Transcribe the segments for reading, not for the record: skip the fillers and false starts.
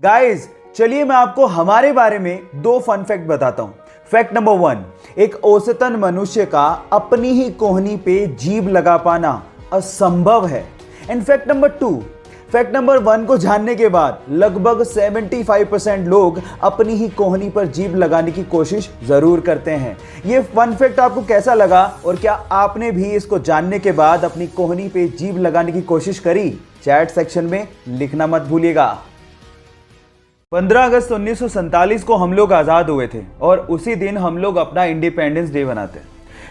Guys चलिए मैं आपको हमारे बारे में दो फन फैक्ट बताता हूं। फैक्ट नंबर 1, एक औसतन मनुष्य का अपनी ही कोहनी पे जीभ लगा पाना असंभव है। And fact number 2, fact number 1 को जानने के बाद लगभग 75% लोग अपनी ही कोहनी पर जीभ लगाने की कोशिश जरूर करते हैं। ये फन फैक्ट आपको कैसा लगा और क्या आपने भी इसको जानने के बाद अपनी कोहनी पे जीभ लगाने की कोशिश करी? चैट सेक्शन में लिखना मत भूलिएगा। 15 अगस्त 1947 को हम लोग आज़ाद हुए थे और उसी दिन हम लोग अपना इंडिपेंडेंस डे मनाते हैं।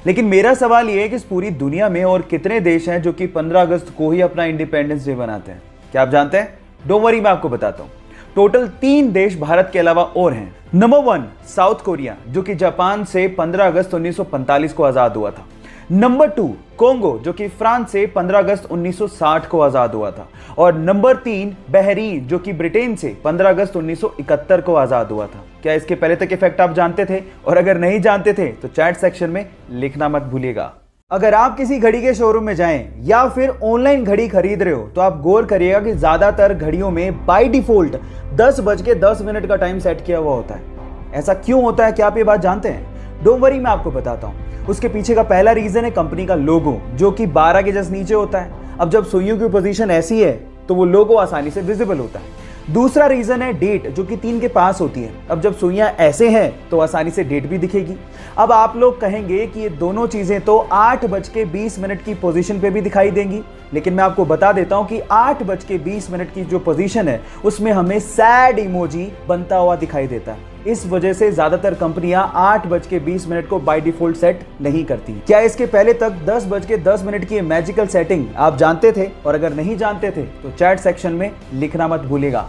लेकिन मेरा सवाल यह है कि इस पूरी दुनिया में और कितने देश हैं जो कि 15 अगस्त को ही अपना इंडिपेंडेंस डे मनाते हैं? क्या आप जानते हैं? डोंट वरी, मैं आपको बताता हूं। टोटल 3 देश भारत के अलावा और हैं। नंबर 1 साउथ कोरिया, जो कि जापान से 15 अगस्त 1945 को आज़ाद हुआ था। नंबर 2 कोंगो, जो कि फ्रांस से 15 अगस्त 1960 को आज़ाद हुआ था। और नंबर 3 बहरीन, जो कि ब्रिटेन से 15 अगस्त 1971 को आज़ाद हुआ था। क्या इसके पहले तक के फैक्ट आप जानते थे? और अगर नहीं जानते थे तो चैट सेक्शन में लिखना मत भूलिएगा। अगर आप किसी घड़ी के शोरूम में जाएं या फिर ऑनलाइन घड़ी खरीद रहे हो तो आप गौर करिएगा कि ज्यादातर घड़ियों में बाय डिफॉल्ट 10:10 का टाइम सेट किया हुआ होता है। ऐसा क्यों होता है? क्या आप ये बात जानते हैं? डोंट वरी, मैं आपको बताता हूँ। उसके पीछे का पहला रीजन है कंपनी का लोगो, जो कि 12 के जस्ट नीचे होता है। अब जब सुइयों की पोजीशन ऐसी है तो वो लोगो आसानी से विजिबल होता है। दूसरा रीजन है डेट, जो कि 3 के पास होती है। अब जब सुइयां ऐसे हैं तो आसानी से डेट भी दिखेगी। अब आप लोग कहेंगे कि ये दोनों चीजें तो 8:20 की पोजीशन पे भी दिखाई देंगी, लेकिन मैं आपको बता देता हूं कि 8:20 की जो पोजीशन है उसमें हमें सैड इमोजी बनता हुआ दिखाई देता है। इस वजह से ज्यादातर कंपनियां 8:20 को बाय डिफॉल्ट सेट नहीं करती। क्या इसके पहले तक 10:10 की मैजिकल सेटिंग आप जानते थे? और अगर नहीं जानते थे तो चैट सेक्शन में लिखना मत भूलिएगा।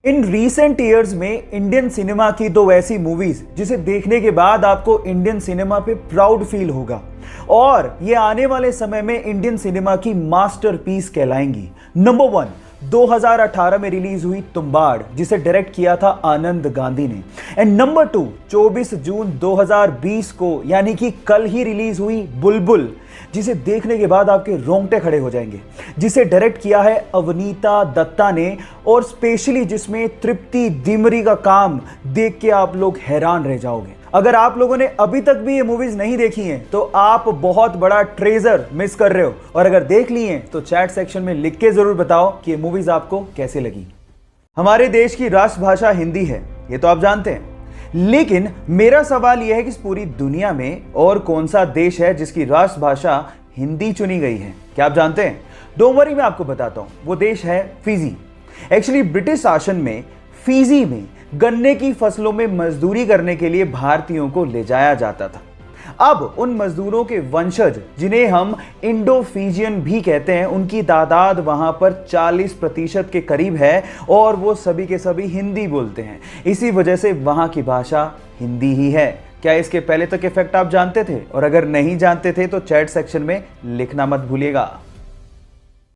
इन रीसेंट ईयर्स में इंडियन सिनेमा की 2 ऐसी मूवीज जिसे देखने के बाद आपको इंडियन सिनेमा पे प्राउड फील होगा और ये आने वाले समय में इंडियन सिनेमा की मास्टरपीस कहलाएंगी। नंबर 1 2018 में रिलीज हुई तुम्बाड़, जिसे डायरेक्ट किया था आनंद गांधी ने। एंड नंबर 2 24 जून 2020 को यानी कि कल ही रिलीज हुई बुलबुल, जिसे देखने के बाद आपके रोंगटे खड़े हो जाएंगे, जिसे डायरेक्ट किया है अवनीता दत्ता ने और स्पेशली जिसमें तृप्ति दिमरी का काम देख के आप लोग हैरान रह जाओगे। अगर आप लोगों ने अभी तक भी ये मूवीज नहीं देखी हैं तो आप बहुत बड़ा ट्रेजर मिस कर रहे हो, और अगर देख ली हैं तो चैट सेक्शन में लिख के जरूर बताओ कि ये मूवीज आपको कैसे लगी। हमारे देश की राष्ट्रभाषा हिंदी है, ये तो आप जानते हैं, लेकिन मेरा सवाल यह है कि इस पूरी दुनिया में और कौन सा देश है जिसकी राष्ट्रभाषा हिंदी चुनी गई है? क्या आप जानते हैं? डोंट वरी, मैं आपको बताता हूं। वो देश है फिजी। एक्चुअली ब्रिटिश शासन में फिजी में गन्ने की फसलों में मजदूरी करने के लिए भारतीयों को ले जाया जाता था। अब उन मजदूरों के वंशज, जिन्हें हम इंडो फिजियन भी कहते हैं, उनकी तादाद वहां पर 40% के करीब है और वो सभी के सभी हिंदी बोलते हैं। इसी वजह से वहां की भाषा हिंदी ही है। क्या इसके पहले तक के फैक्ट आप जानते थे? और अगर नहीं जानते थे तो चैट सेक्शन में लिखना मत भूलिएगा।